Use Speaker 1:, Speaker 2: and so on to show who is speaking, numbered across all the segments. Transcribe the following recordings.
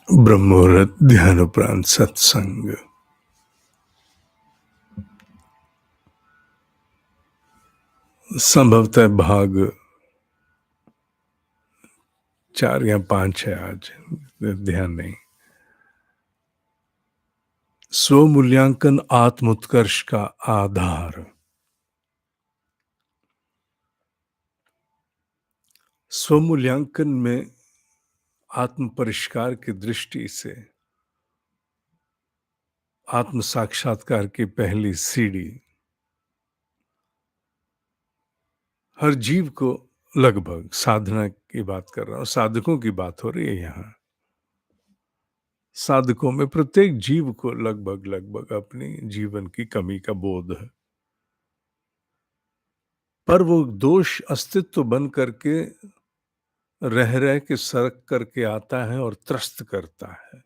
Speaker 1: ब्रह्ममुहूर्त ध्यानोपरांत सत्संग। संभवतः भाग 4 या 5 है आज, ध्यान नहीं। स्वमूल्यांकन आत्मोत्कर्ष का आधार। स्वमूल्यांकन में आत्म परिष्कार की दृष्टि से आत्म साक्षात्कार की पहली सीढ़ी हर जीव को, लगभग साधना की बात कर रहा हूं, साधकों की बात हो रही है यहाँ। साधकों में प्रत्येक जीव को लगभग लगभग अपनी जीवन की कमी का बोध है, पर वो दोष अस्तित्व बन करके रह रह के सरक करके आता है और त्रस्त करता है।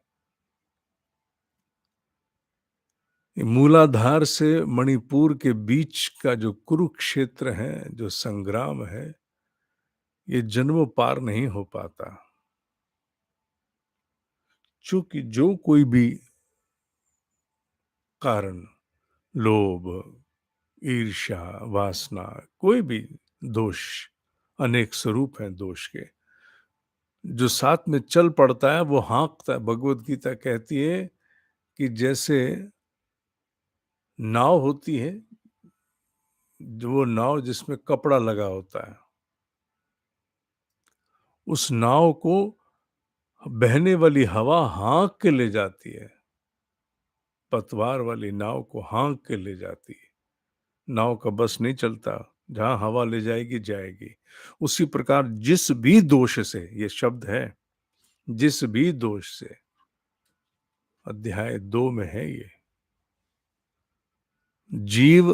Speaker 1: मूलाधार से मणिपुर के बीच का जो कुरुक्षेत्र है, जो संग्राम है, ये जन्मों पार नहीं हो पाता। चूंकि जो कोई भी कारण, लोभ, ईर्ष्या, वासना, कोई भी दोष, अनेक स्वरूप हैं दोष के, जो साथ में चल पड़ता है वो हाँकता है। भगवत गीता कहती है कि जैसे नाव होती है, जो वो नाव जिसमें कपड़ा लगा होता है, उस नाव को बहने वाली हवा हाँक के ले जाती है, पतवार वाली नाव को हाँक के ले जाती है। नाव का बस नहीं चलता, जहां हवा ले जाएगी जाएगी। उसी प्रकार जिस भी दोष से, ये शब्द है, जिस भी दोष से, अध्याय 2 में है ये, जीव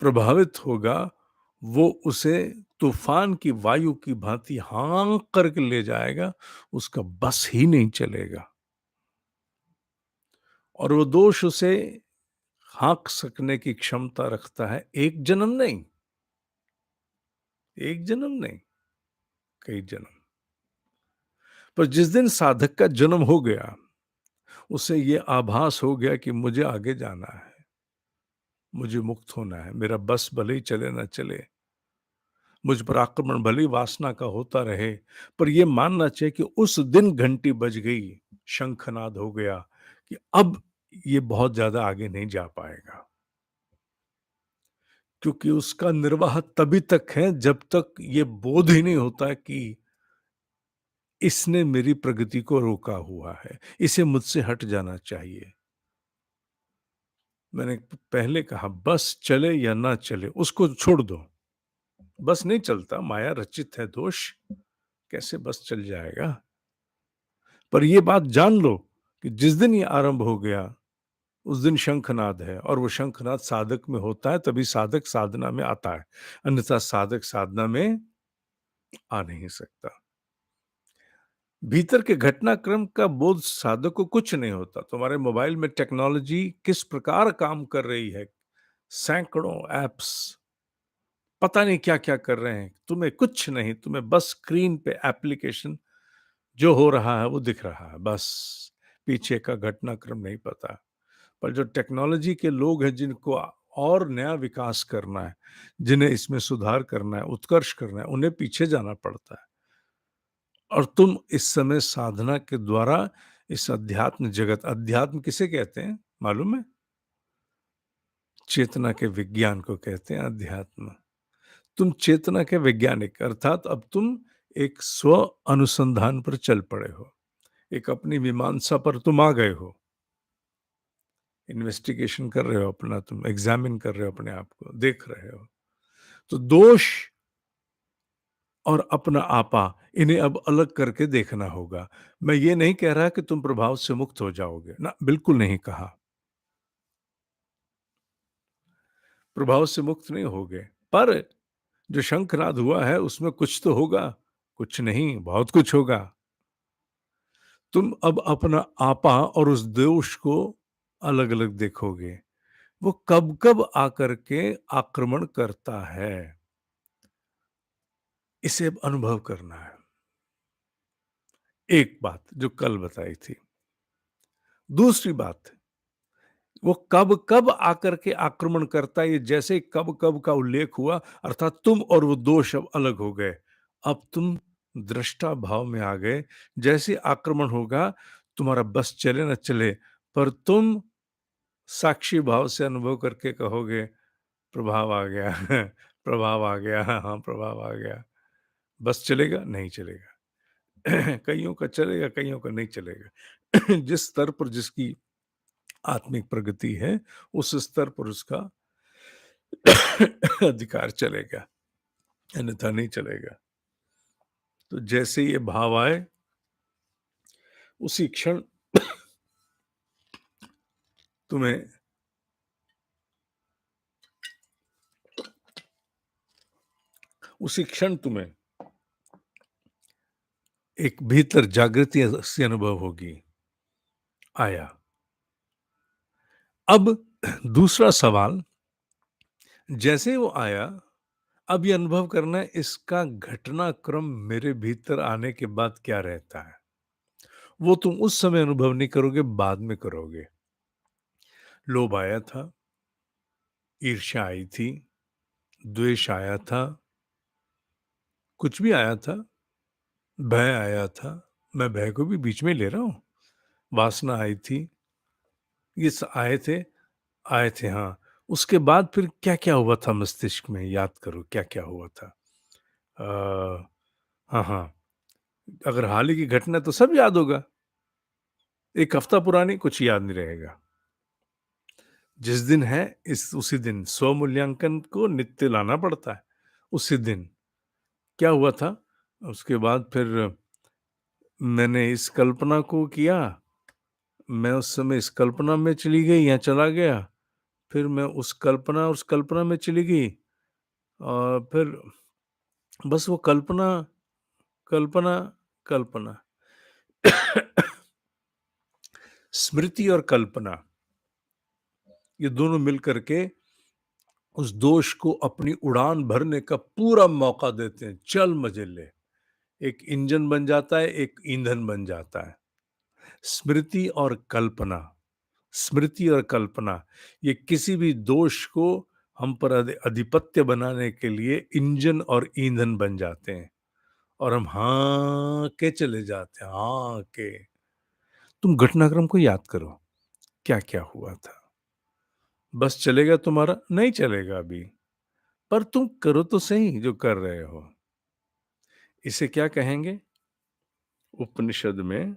Speaker 1: प्रभावित होगा, वो उसे तूफान की वायु की भांति हाँक करके ले जाएगा, उसका बस ही नहीं चलेगा। और वो दोष उसे हाँक सकने की क्षमता रखता है, एक जन्म नहीं, एक जन्म नहीं, कई जन्म। पर जिस दिन साधक का जन्म हो गया, उसे ये आभास हो गया कि मुझे आगे जाना है, मुझे मुक्त होना है, मेरा बस भले ही चले ना चले, मुझ पर आक्रमण भले ही वासना का होता रहे, पर यह मानना चाहिए कि उस दिन घंटी बज गई, शंखनाद हो गया कि अब ये बहुत ज्यादा आगे नहीं जा पाएगा। क्योंकि उसका निर्वाह तभी तक है जब तक ये बोध ही नहीं होता कि इसने मेरी प्रगति को रोका हुआ है, इसे मुझसे हट जाना चाहिए। मैंने पहले कहा, बस चले या ना चले उसको छोड़ दो। बस नहीं चलता, माया रचित है दोष, कैसे बस चल जाएगा। पर यह बात जान लो कि जिस दिन ये आरंभ हो गया, उस दिन शंखनाद है, और वो शंखनाद साधक में होता है, तभी साधक साधना में आता है, अन्यथा साधक साधना में आ नहीं सकता। भीतर के घटनाक्रम का बोध साधक को कुछ नहीं होता। तुम्हारे मोबाइल में टेक्नोलॉजी किस प्रकार काम कर रही है, सैकड़ों एप्स पता नहीं क्या क्या कर रहे हैं, तुम्हें कुछ नहीं, तुम्हें बस स्क्रीन पे एप्लीकेशन जो हो रहा है वो दिख रहा है, बस पीछे का घटनाक्रम नहीं पता। पर जो टेक्नोलॉजी के लोग हैं, जिनको और नया विकास करना है, जिन्हें इसमें सुधार करना है, उत्कर्ष करना है, उन्हें पीछे जाना पड़ता है। और तुम इस समय साधना के द्वारा इस अध्यात्म जगत, अध्यात्म किसे कहते हैं मालूम है? चेतना के विज्ञान को कहते हैं अध्यात्म। तुम चेतना के वैज्ञानिक, अर्थात अब तुम एक स्व अनुसंधान पर चल पड़े हो, एक अपनी मीमांसा पर तुम आ गए हो, इन्वेस्टिगेशन कर रहे हो अपना, तुम एग्जामिन कर रहे हो अपने आप को, देख रहे हो। तो दोष और अपना आपा, इन्हें अब अलग करके देखना होगा। मैं ये नहीं कह रहा कि तुम प्रभाव से मुक्त हो जाओगे ना, बिल्कुल नहीं कहा, प्रभाव से मुक्त नहीं होगे। पर जो शंखनाद हुआ है उसमें कुछ तो होगा, कुछ नहीं बहुत कुछ होगा। तुम अब अपना आपा और उस दोष को अलग अलग देखोगे, वो कब कब आकर के आक्रमण करता है, इसे अब अनुभव करना है। एक बात जो कल बताई थी। दूसरी बात, वो कब-कब आकर के आक्रमण करता है, ये जैसे कब-कब का उल्लेख हुआ, अर्थात तुम और वो 2 शव अलग हो गए। अब तुम दृष्टा भाव में आ गए, जैसे आक्रमण होगा, तुम्हारा बस चले ना चले, पर तुम साक्षी भाव से अनुभव करके कहोगे, प्रभाव आ गया, प्रभाव आ गया, हाँ, प्रभाव आ गया। बस चलेगा? नहीं चलेगा। कइयों का चलेगा, कइयों का नहीं चलेगा। जिस स्तर पर जिसकी आत्मिक प्रगति है, उस स्तर पर उसका अधिकार चलेगा, अन्यथा नहीं चलेगा। तो जैसे ये भाव आए, उसी क्षण तुम्हें उसी क्षण तुम्हें एक भीतर जागृति सी अनुभव होगी, आया। अब दूसरा सवाल, जैसे वो आया, अब ये अनुभव करना है इसका घटनाक्रम मेरे भीतर आने के बाद क्या रहता है। वो तुम उस समय अनुभव नहीं करोगे, बाद में करोगे। लोभ आया था, ईर्ष्या आई थी, द्वेष आया था, कुछ भी आया था, भय आया था, मैं भय को भी बीच में ले रहा हूँ, वासना आई थी, ये आए थे, हाँ। उसके बाद फिर क्या-क्या हुआ था मस्तिष्क में, याद करो क्या-क्या हुआ था? अ, हाँ, हाँ, अगर हाल ही की घटना है तो सब याद होगा, 1 हफ्ता पुरानी कुछ याद नहीं रहेगा। जिस दिन है इस उसी दिन स्व-मूल्यांकन को नित्य लाना पड़ता है, उसी दिन। क्या हुआ था? उसके बाद फिर मैंने इस कल्पना को किया, मैं उस समय इस कल्पना में चली गई या चला गया, फिर मैं उस कल्पना में चली गई और फिर बस वो कल्पना, कल्पना, कल्पना। स्मृति और कल्पना, ये दोनों मिलकर के उस दोष को अपनी उड़ान भरने का पूरा मौका देते हैं, चल मज़े ले। एक इंजन बन जाता है, एक ईंधन बन जाता है। स्मृति और कल्पना, स्मृति और कल्पना, ये किसी भी दोष को हम पर आधिपत्य बनाने के लिए इंजन और ईंधन बन जाते हैं और हम हाँ के चले जाते हैं, हाँ के। तुम घटनाक्रम को याद करो, क्या-क्या हुआ था? बस चलेगा तुम्हारा? नहीं चलेगा अभी, पर तुम करो तो सही जो कर रहे हो। इसे क्या कहेंगे? उपनिषद में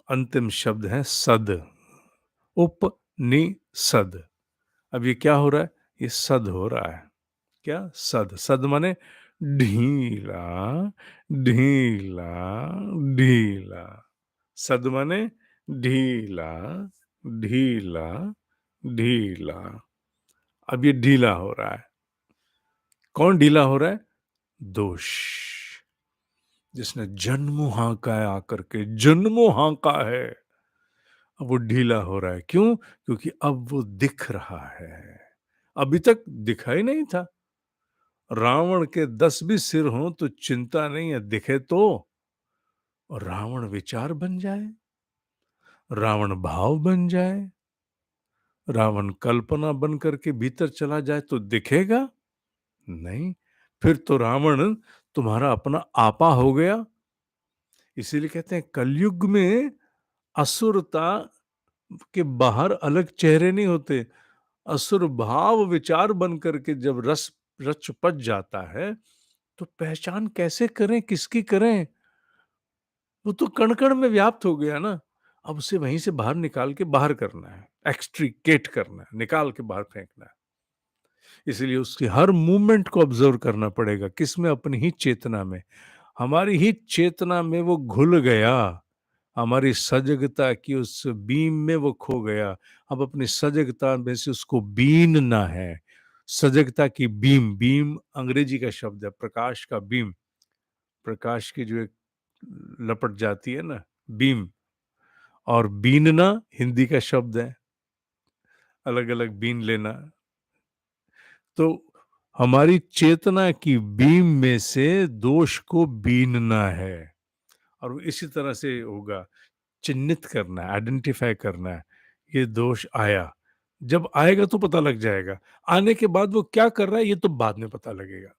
Speaker 1: अंतिम शब्द है सद, उपनिषद। अब ये क्या हो रहा है? ये सद हो रहा है। क्या? सद। सद माने ढीला, ढीला, ढीला। सद माने ढीला, ढीला, ढीला। अब ये ढीला हो रहा है। कौन ढीला हो रहा है? दोष। जिसने जन्मों हाँका है आकर के, जन्मों हाँका है। अब वो ढीला हो रहा है। क्यों? क्योंकि अब वो दिख रहा है। अभी तक दिखा ही नहीं था। रावण के 10 भी सिर हों तो चिंता नहीं है, दिखे तो। और रावण विचार बन जाए, रावण भाव बन जाए, रावण कल्पना बन करके भीतर चला जाए तो दिखेगा? नहीं। फिर तो रावण तुम्हारा अपना आपा हो गया। इसीलिए कहते हैं कलयुग में असुरता के बाहर अलग चेहरे नहीं होते। असुर भाव विचार बन करके जब रच पच जाता है, तो पहचान कैसे करें, किसकी करें? वो तो कण-कण में व्याप्त हो गया ना। अब उसे वहीं से बाहर निकाल के बाहर करना है, एक्सट्रिकेट करना है, निकाल के बाहर फेंकना है। इसीलिए उसकी हर मूवमेंट को ऑब्जर्व करना पड़ेगा, किसमें? अपनी ही चेतना में। हमारी ही चेतना में वो घुल गया, हमारी सजगता की उस बीम में वो खो गया। अब अपनी सजगता में से उसको बीनना है। सजगता की बीम, बीम अंग्रेजी का शब्द है, प्रकाश का बीम। प्रकाश की जो एक लपट जाती है ना, बीम, और बीनना हिंदी का शब्द है, अलग-अलग बीन लेना। तो हमारी चेतना की बीम में से दोष को बीनना है। और वो इसी तरह से होगा। चिन्हित करना है, आइडेंटिफ़ाई करना है, ये दोष आया। जब आएगा तो पता लग जाएगा, आने के बाद वो क्या कर रहा है ये तो बाद में पता लगेगा।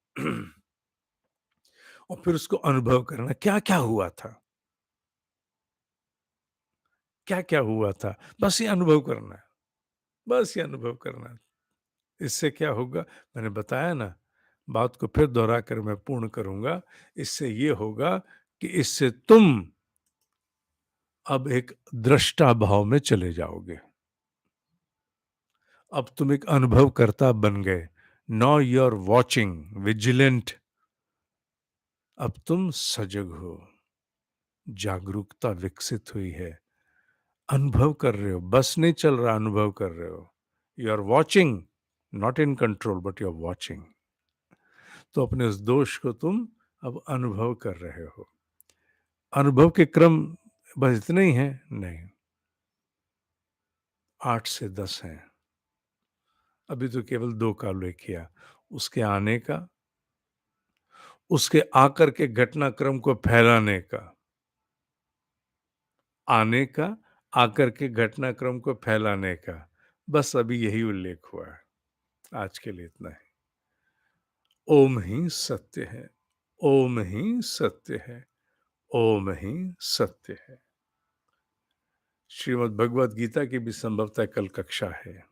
Speaker 1: और फिर उसको अनुभव करना, क्या-क्या हुआ था? क्या-क्या हुआ था? बस ये अनुभव करना है, बस ये अनुभव करना है। इससे क्या होगा, मैंने बताया ना, बात को फिर दोहरा कर मैं पूर्ण करूँगा, इससे ये होगा कि इससे तुम अब एक दृष्टा भाव में चले जाओगे। अब तुम एक अनुभवकर्ता बन गए। Now you are watching, vigilant. अब तुम सजग हो, जागरूकता विकसित हुई है, अनुभव कर रहे हो, बस नहीं चल रहा, अनुभव कर रहे हो। You are watching, not in control but you are watching. तो अपने उस दोष को तुम अब अनुभव कर रहे हो। अनुभव के क्रम बस इतने ही हैं? नहीं, 8 से 10 हैं। अभी तो केवल 2 का उल्लेख किया। उसके आने का, उसके आकर के घटनाक्रम को फैलाने का, आने का, आकर के घटनाक्रम को फैलाने का, बस अभी यही उल्लेख हुआ है। आज के लिए इतना ही। ओम ही सत्य है, ओम ही सत्य है, ओम ही सत्य है। श्रीमद् भगवद गीता की भी संभवतः कल कक्षा है।